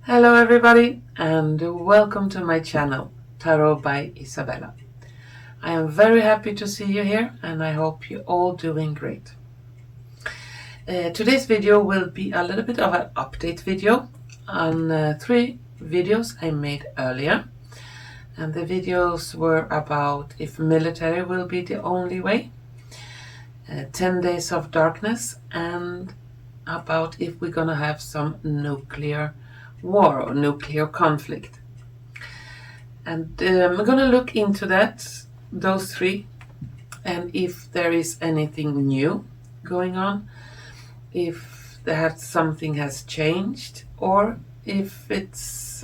Hello everybody and welcome to my channel, Tarot by Izabela. I am very happy to see you here and I hope you're all doing great. Today's video will be a little bit of an update video on 3 videos I made earlier. And the videos were about if military will be the only way, 10 days of darkness, and about if we're gonna have some nuclear war or nuclear conflict. And I'm gonna look into those 3, and if there is anything new going on, if something has changed, or if it's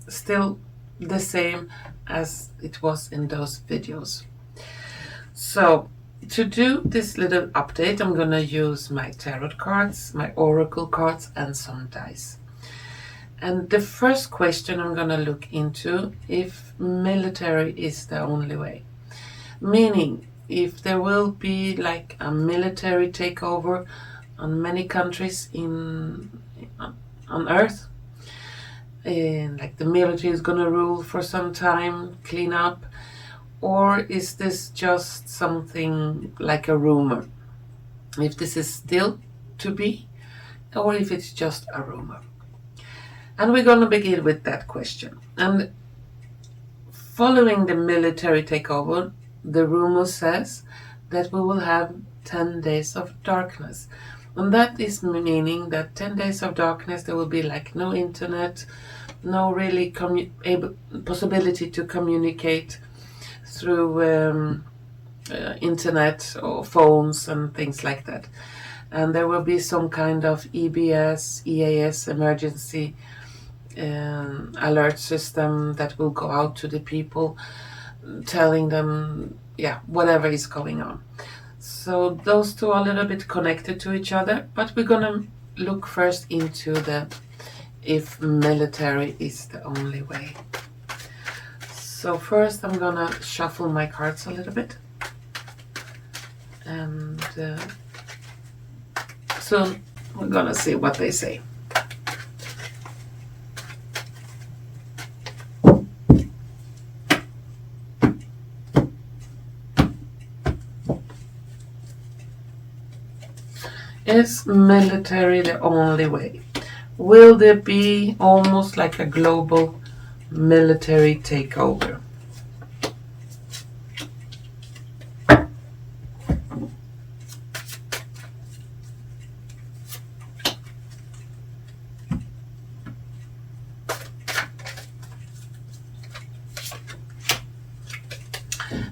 still the same as it was in those videos. So to do this little update, I'm gonna use my tarot cards, my oracle cards, and some dice. And the first question I'm gonna look into if military is the only way. Meaning, if there will be like a military takeover on many countries on Earth, and like the military is gonna rule for some time, clean up, or is this just something like a rumor? If this is still to be, or if it's just a rumor. And we're going to begin with that question. And following the military takeover, the rumor says that we will have 10 days of darkness. And that is meaning that 10 days of darkness, there will be like no internet, no really possibility to communicate through internet or phones and things like that. And there will be some kind of EBS, EAS, emergency alert system that will go out to the people, telling them, whatever is going on. So those two are a little bit connected to each other, but we're gonna look first into if military is the only way. So first I'm gonna shuffle my cards a little bit, and soon we're gonna see what they say. Is military the only way? Will there be almost like a global military takeover?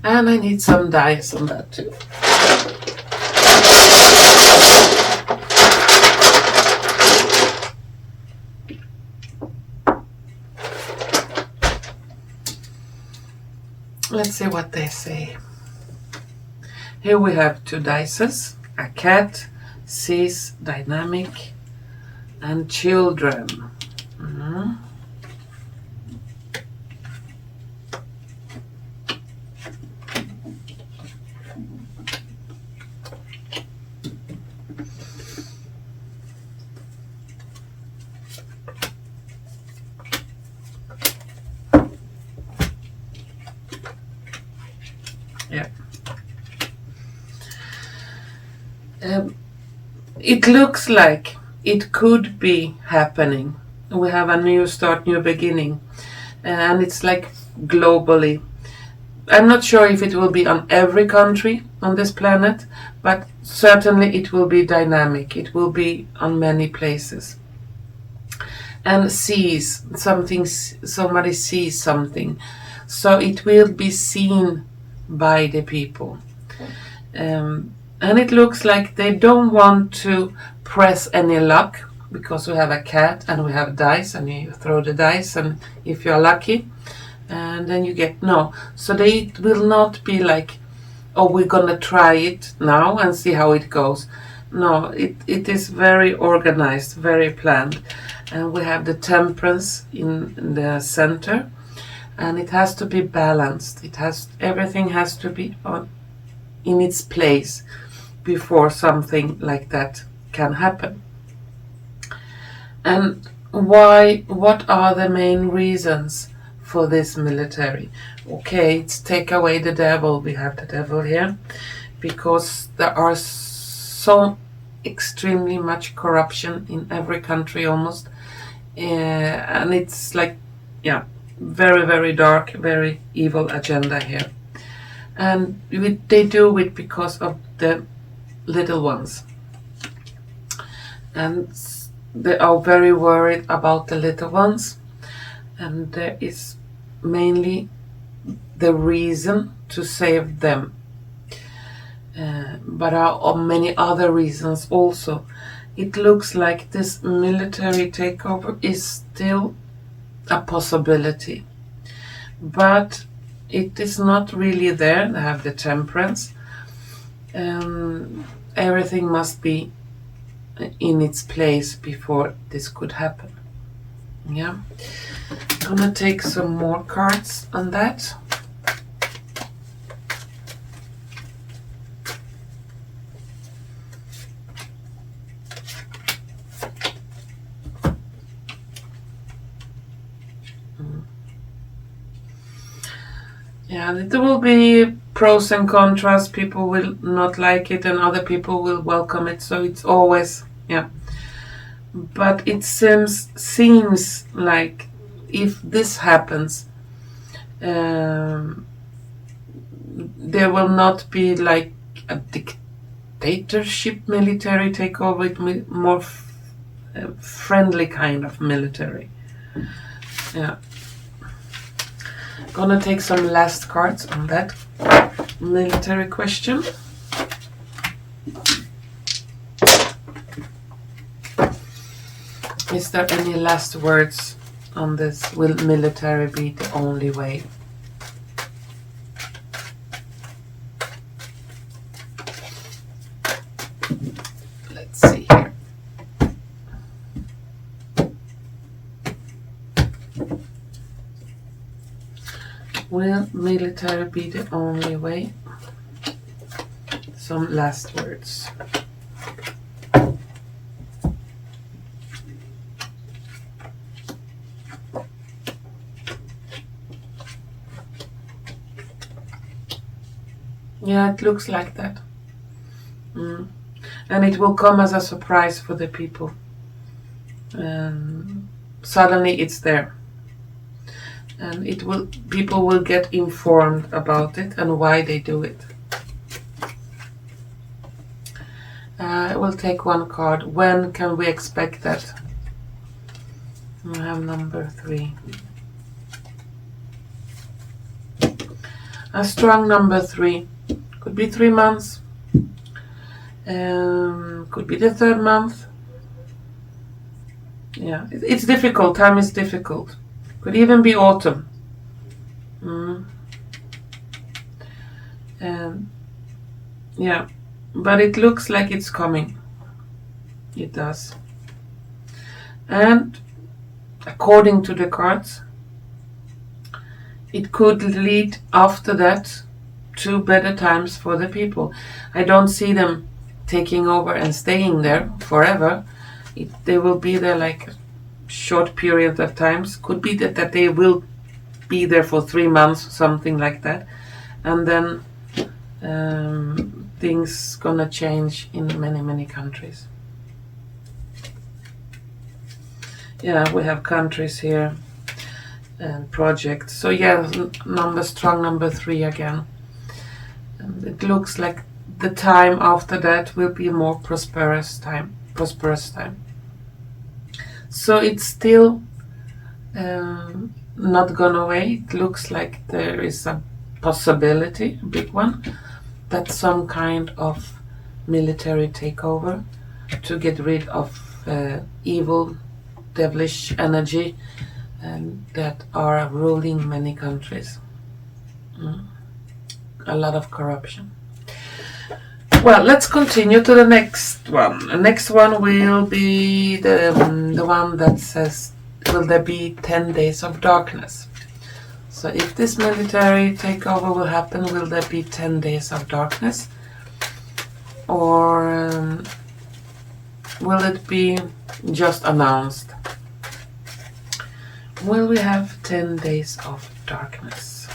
And I need some dice on that too. Let's see what they say. Here we have 2 dices, a cat, seas, dynamic, and children. It looks like it could be happening. We have a new start, new beginning, and it's like globally. I'm not sure if it will be on every country on this planet, but certainly it will be dynamic. It will be on many places. And sees something, somebody sees something, so it will be seen by the people. And it looks like they don't want to press any luck, because we have a cat and we have dice, and you throw the dice, and if you're lucky, and then you get no. So they will not be like, oh, we're gonna try it now and see how it goes. No, it is very organized, very planned. And we have the temperance in the center, and it has to be balanced. Everything has to be in its place before something like that can happen. And what are the main reasons for this military? Okay, it's take away the devil. We have the devil here because there are so extremely much corruption in every country almost, and it's like, yeah, very, very dark, very evil agenda here. And they do it because of the little ones. And they are very worried about the little ones. And there is mainly the reason to save them. But there are many other reasons also. It looks like this military takeover is still a possibility. But it is not really there. They have the temperance. Everything must be in its place before this could happen. Yeah. I'm gonna take some more cards on that. Yeah, there will be pros and contras. People will not like it and other people will welcome it. So it's always, yeah. But it seems like if this happens, there will not be like a dictatorship military takeover. It will be more friendly kind of military. Yeah. Gonna take some last cards on that military question. Is there any last words on this? Will military be the only way? Let's see here. Will military be the only way? Some last words. Yeah, it looks like that. And it will come as a surprise for the people. Suddenly it's there. And people will get informed about it and why they do it. I will take one card. When can we expect that? I have number 3. A strong number 3. Could be 3 months. Could be the 3rd month. Yeah, it's difficult. Time is difficult. Could even be autumn. Yeah, but it looks like it's coming. It does. And according to the cards, it could lead after that to better times for the people. I don't see them taking over and staying there forever. They will be there like a short period of times. Could be that they will be there for 3 months, something like that. And then things gonna change in many, many countries. Yeah, we have countries here and projects. So yeah, strong number 3 again. And it looks like the time after that will be more prosperous time. So it's still not gone away. It looks like there is a possibility, a big one, that some kind of military takeover to get rid of evil, devilish energy that are ruling many countries. A lot of corruption. Well, let's continue to the next one. The next one will be the one that says, will there be 10 days of darkness? So if this military takeover will happen, will there be 10 days of darkness? Or will it be just announced? Will we have 10 days of darkness?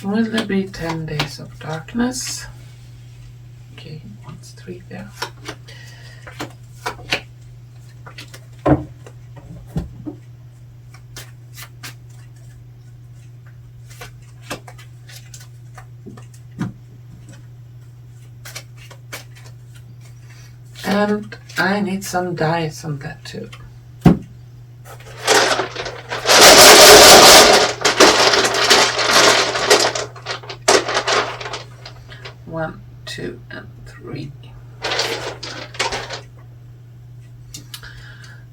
Will there be 10 days of darkness? Okay, 3 there. And I need some dice on that too. One, 2, and 3.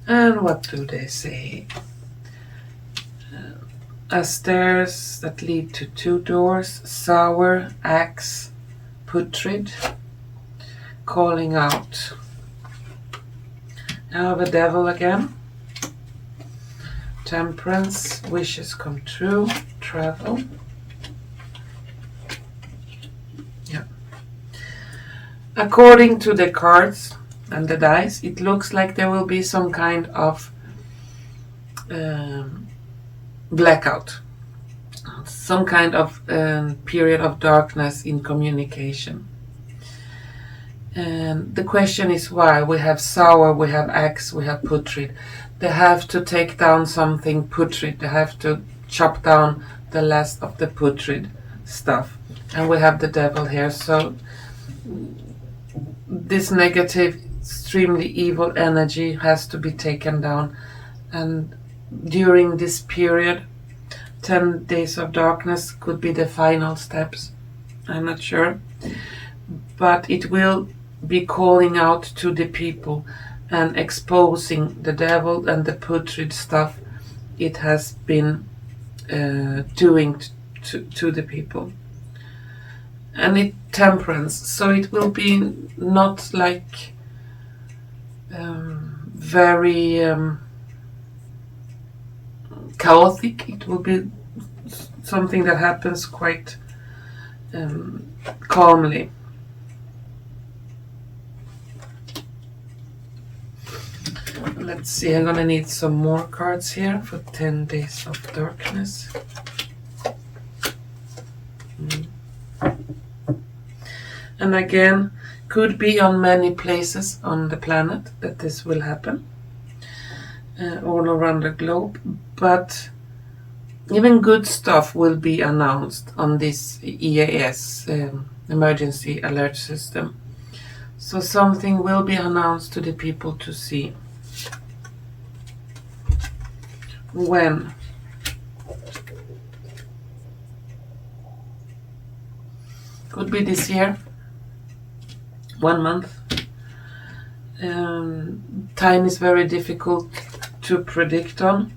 And what do they say? Stairs that lead to 2 doors, sour, axe, putrid, calling out. Now the devil again. Temperance, wishes come true, travel. Yeah. According to the cards and the dice, it looks like there will be some kind of blackout. Some kind of period of darkness in communication. And the question is why. We have sour, we have axe, we have putrid. They have to take down something putrid. They have to chop down the last of the putrid stuff. And we have the devil here. So this negative, extremely evil energy has to be taken down. And during this period, 10 days of darkness could be the final steps. I'm not sure. But it will be calling out to the people and exposing the devil and the putrid stuff it has been doing to the people. And it temperance, so it will be not like very chaotic. It will be something that happens quite calmly. Let's see, I'm gonna need some more cards here for 10 days of darkness. And again, could be on many places on the planet that this will happen, all around the globe, but even good stuff will be announced on this EAS, emergency alert system. So something will be announced to the people to see. When? Could be this year. 1 month. Time is very difficult to predict on.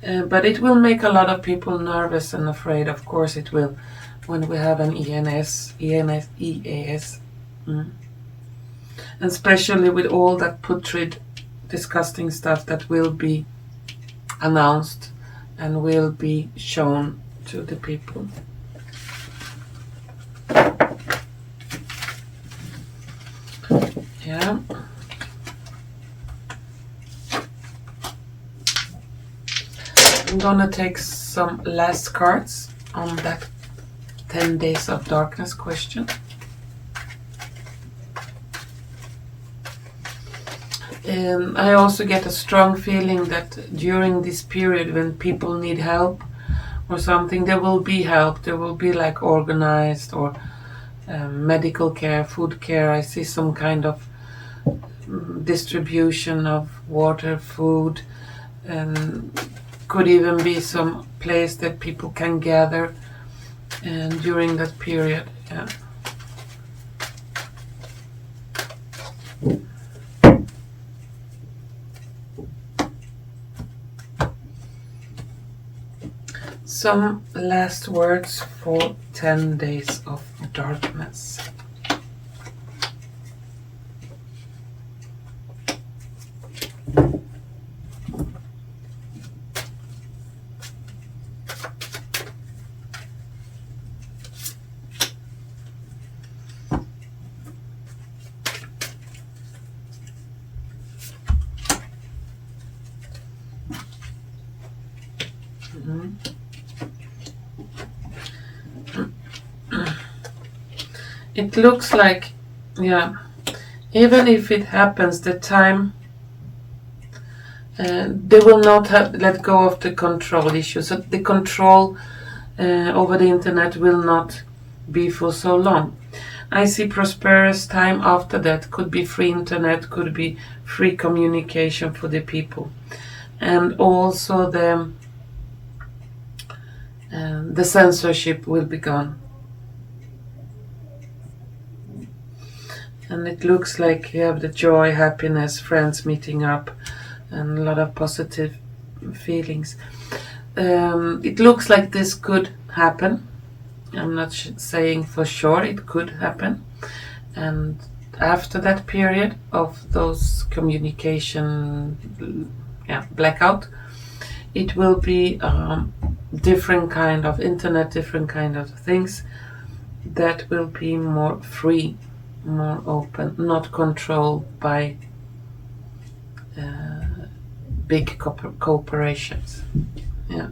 But it will make a lot of people nervous and afraid. Of course it will, when we have an EAS. And especially with all that putrid, disgusting stuff that will be announced and will be shown to the people. Yeah. I'm gonna take some last cards on that 10 days of darkness question. I also get a strong feeling that during this period when people need help or something, there will be help. There will be like organized or medical care, food care. I see some kind of distribution of water, food, and could even be some place that people can gather during that period. Yeah. Some last words for 10 days of darkness. It looks like, yeah, even if it happens, the time, they will not have let go of the control issue. So the control over the internet will not be for so long. I see prosperous time after that. Could be free internet, could be free communication for the people, and also the censorship will be gone. And it looks like you have the joy, happiness, friends meeting up, and a lot of positive feelings. It looks like this could happen. I'm not saying for sure it could happen. And after that period of those communication blackout, it will be different kind of internet, different kind of things that will be more free, more open, not controlled by big corporations. Yeah.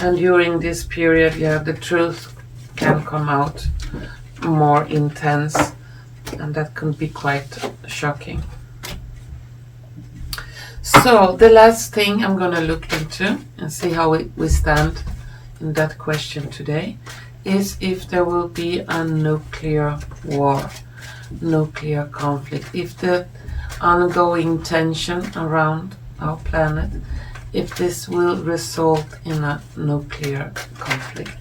And during this period, the truth can come out more intense, and that can be quite shocking. So the last thing I'm going to look into and see how we stand in that question today is if there will be a nuclear war, nuclear conflict, if the ongoing tension around our planet, if this will result in a nuclear conflict.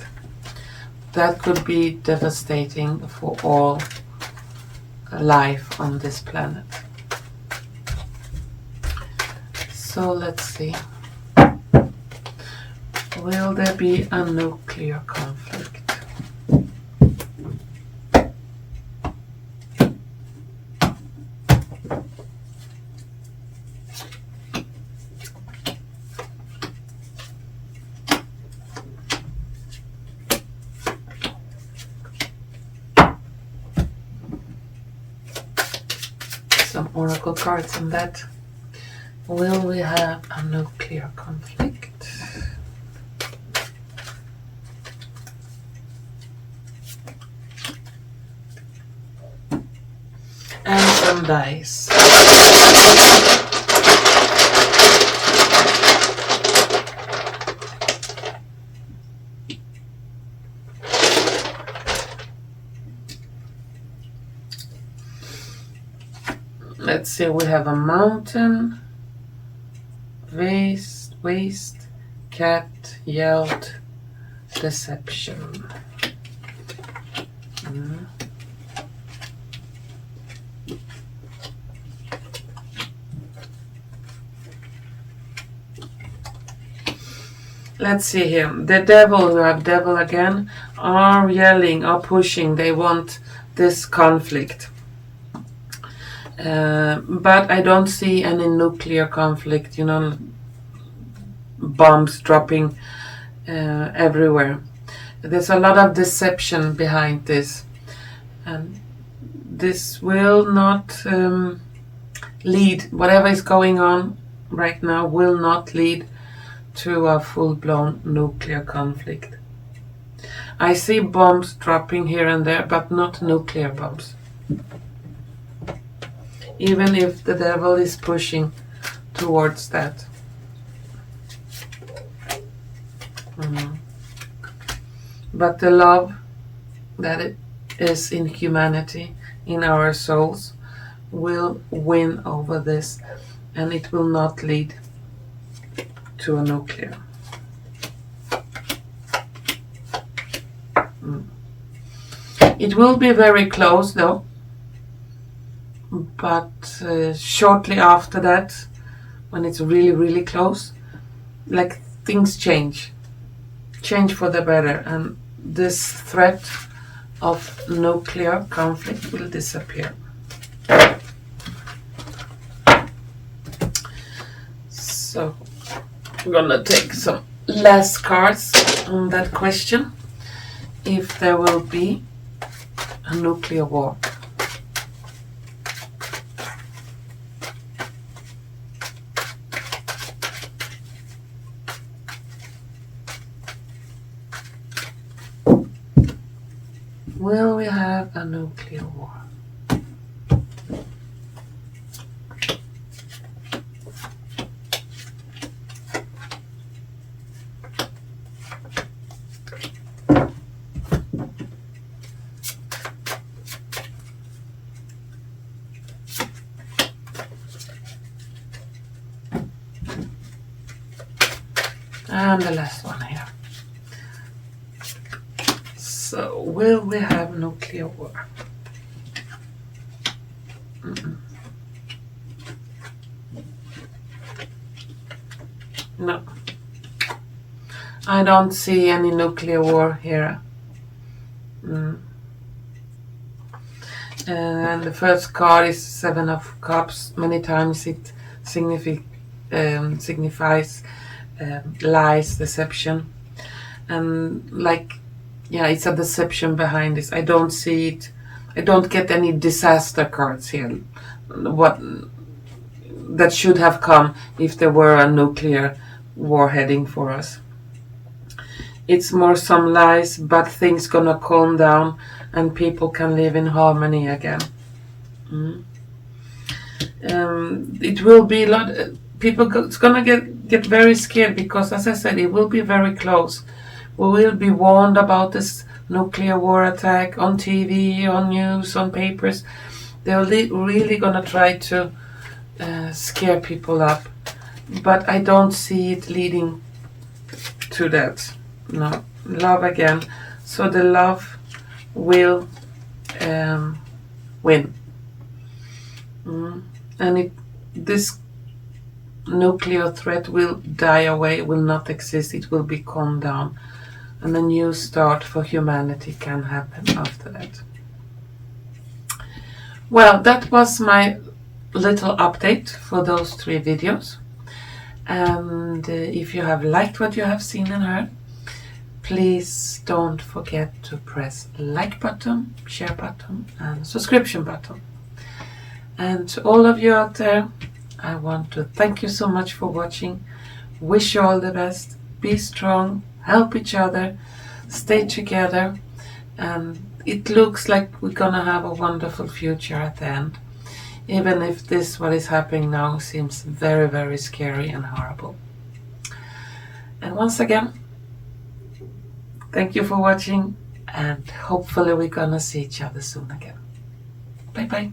That could be devastating for all life on this planet. So let's see. Will there be a nuclear conflict? Some oracle cards on that. Will we have a nuclear conflict? And some dice. Let's see, we have a mountain, waste, cat, yelled, deception. Let's see here. The devil, you have devil again, are yelling, are pushing. They want this conflict. But I don't see any nuclear conflict, bombs dropping everywhere. There's a lot of deception behind this. And this will not lead, whatever is going on right now will not lead to a full-blown nuclear conflict. I see bombs dropping here and there, but not nuclear bombs. Even if the devil is pushing towards that. But the love that it is in humanity, in our souls, will win over this, and it will not lead to a nuclear. It will be very close though, but shortly after that, when it's really, really close, like things change for the better, and this threat of nuclear conflict will disappear. So I'm gonna take some last cards on that question. If there will be a nuclear war. Will we have a nuclear war? And the last one here. So, will we have nuclear war? No. I don't see any nuclear war here. And the first card is Seven of Cups. Many times it signifies lies, deception, and it's a deception behind this. I don't see it. I don't get any disaster cards here. What that should have come if there were a nuclear war heading for us. It's more some lies, but things gonna calm down and people can live in harmony again. It will be a lot. It's gonna get very scared because, as I said, it will be very close. We will be warned about this nuclear war attack on TV, on news, on papers. They're really gonna try to scare people up, but I don't see it leading to that. No, love again. So the love will win, and this nuclear threat will die away, will not exist. It will be calmed down, and a new start for humanity can happen after that. Well, that was my little update for those 3 videos. And if you have liked what you have seen and heard, please don't forget to press like button, share button, and subscription button. And to all of you out there, I want to thank you so much for watching. Wish you all the best. Be strong, help each other, stay together, and it looks like we're gonna have a wonderful future at the end. Even if what is happening now seems very, very scary and horrible. And once again, thank you for watching, and hopefully we're gonna see each other soon again. Bye bye.